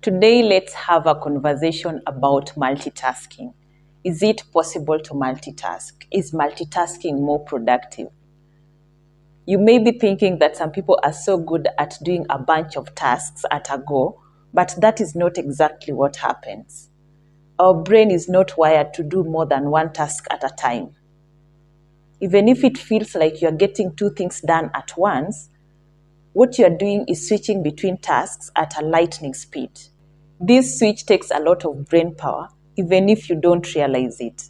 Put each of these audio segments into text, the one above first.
Today, let's have a conversation about multitasking. Is it possible to multitask? Is multitasking more productive? You may be thinking that some people are so good at doing a bunch of tasks at a go, but that is not exactly what happens. Our brain is not wired to do more than one task at a time. Even if it feels like you're getting two things done at once, what you're doing is switching between tasks at a lightning speed. This switch takes a lot of brain power, even if you don't realize it.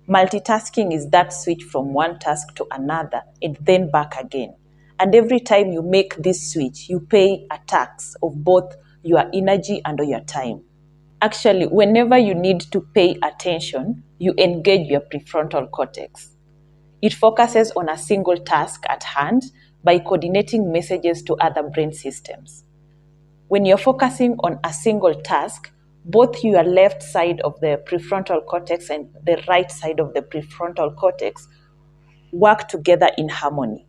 Multitasking is that switch from one task to another and then back again. And every time you make this switch, you pay a tax of both your energy and your time. Actually, whenever you need to pay attention, you engage your prefrontal cortex. It focuses on a single task at hand by coordinating messages to other brain systems. When you're focusing on a single task, both your left side of the prefrontal cortex and the right side of the prefrontal cortex work together in harmony.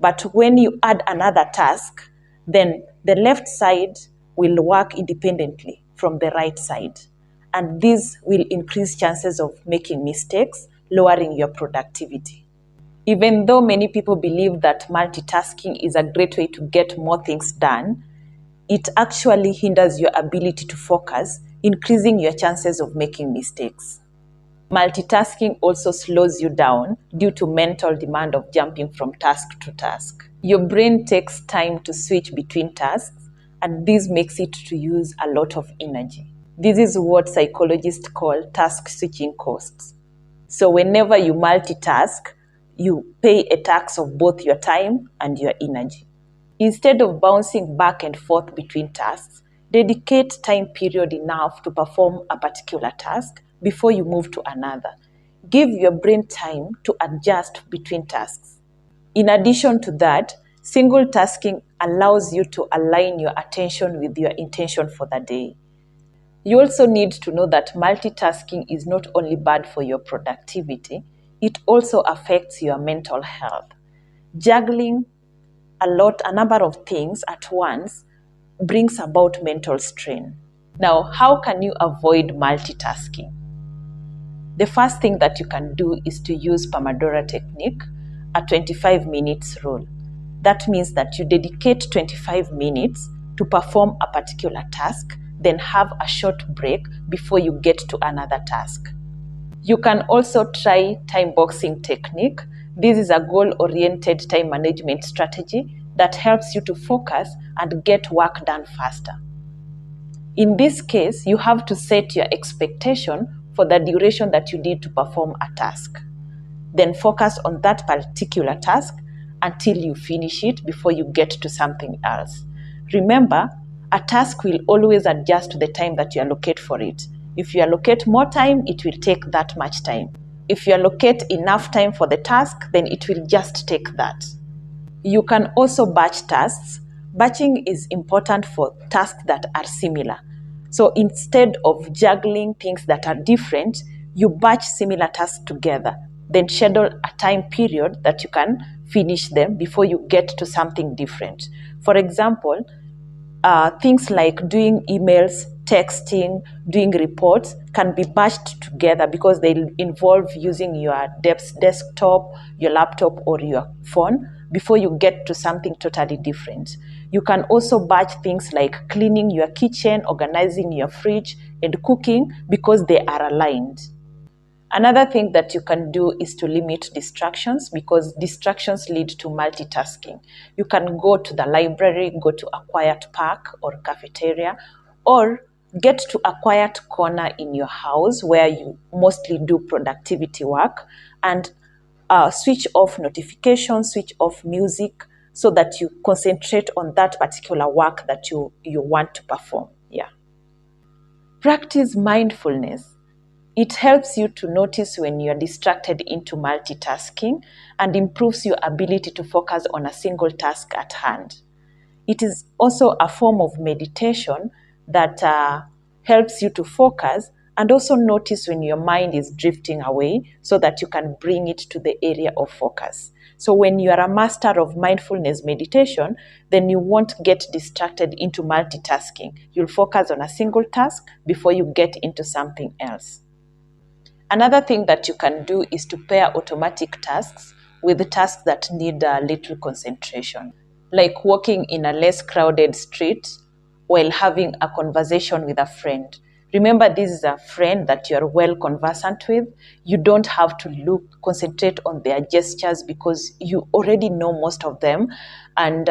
But when you add another task, then the left side will work independently from the right side. And this will increase chances of making mistakes, lowering your productivity. Even though many people believe that multitasking is a great way to get more things done, it actually hinders your ability to focus, increasing your chances of making mistakes. Multitasking also slows you down due to mental demand of jumping from task to task. Your brain takes time to switch between tasks, and this makes it to use a lot of energy. This is what psychologists call task switching costs. So whenever you multitask, you pay a tax of both your time and your energy. Instead of bouncing back and forth between tasks, dedicate time period enough to perform a particular task before you move to another. Give your brain time to adjust between tasks. In addition to that, single tasking allows you to align your attention with your intention for the day. You also need to know that multitasking is not only bad for your productivity, it also affects your mental health. Juggling a number of things at once brings about mental strain. Now, how can you avoid multitasking? The first thing that you can do is to use Pomodoro technique, a 25 minutes rule. That means that you dedicate 25 minutes to perform a particular task, then have a short break before you get to another task. You can also try timeboxing technique. This is a goal-oriented time management strategy that helps you to focus and get work done faster. In this case, you have to set your expectation for the duration that you need to perform a task. Then focus on that particular task until you finish it before you get to something else. Remember, a task will always adjust to the time that you allocate for it. If you allocate more time, it will take that much time. If you allocate enough time for the task, then it will just take that. You can also batch tasks. Batching is important for tasks that are similar. So instead of juggling things that are different, you batch similar tasks together. Then schedule a time period that you can finish them before you get to something different. For example, things like doing emails, texting, doing reports can be batched together because they involve using your desktop, your laptop, or your phone before you get to something totally different. You can also batch things like cleaning your kitchen, organizing your fridge, and cooking because they are aligned. Another thing that you can do is to limit distractions because distractions lead to multitasking. You can go to the library, go to a quiet park or cafeteria, or get to a quiet corner in your house where you mostly do productivity work and switch off notifications, switch off music so that you concentrate on that particular work that you want to perform. Yeah. Practice mindfulness. It helps you to notice when you're distracted into multitasking and improves your ability to focus on a single task at hand. It is also a form of meditation that helps you to focus and also notice when your mind is drifting away so that you can bring it to the area of focus. So when you are a master of mindfulness meditation, then you won't get distracted into multitasking. You'll focus on a single task before you get into something else. Another thing that you can do is to pair automatic tasks with tasks that need a little concentration, like walking in a less crowded street while having a conversation with a friend. Remember, this is a friend that you're well conversant with. You don't have to concentrate on their gestures because you already know most of them. And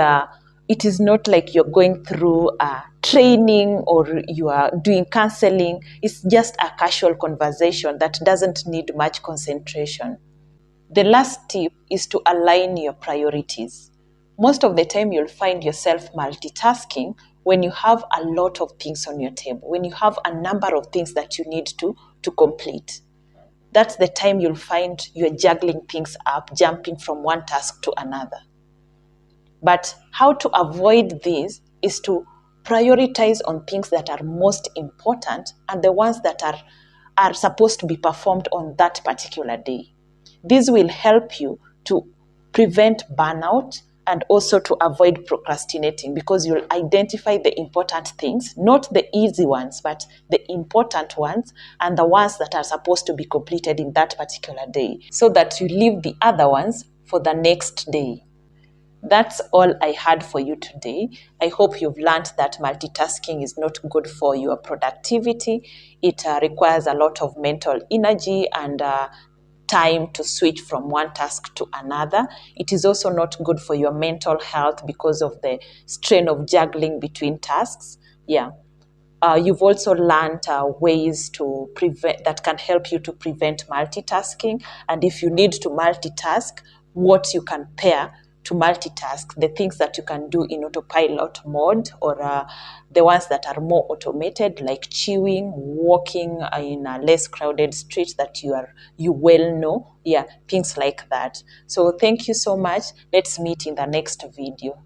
it is not like you're going through a training or you are doing counseling. It's just a casual conversation that doesn't need much concentration. The last tip is to align your priorities. Most of the time, you'll find yourself multitasking when you have a lot of things on your table, when you have a number of things that you need to complete. That's the time you'll find you're juggling things up, jumping from one task to another. But how to avoid this is to prioritize on things that are most important and the ones that are supposed to be performed on that particular day. This will help you to prevent burnout and also to avoid procrastinating because you'll identify the important things, not the easy ones, but the important ones and the ones that are supposed to be completed in that particular day so that you leave the other ones for the next day. That's all I had for you today. I hope you've learned that multitasking is not good for your productivity. It requires a lot of mental energy and time to switch from one task to another. It is also not good for your mental health because of the strain of juggling between tasks. Yeah. You've also learned ways to prevent that can help you to prevent multitasking. And if you need to multitask, what you can pair to multitask, the things that you can do in autopilot mode or the ones that are more automated, like chewing, walking in a less crowded street that you well know. Yeah, things like that. So thank you so much. Let's meet in the next video.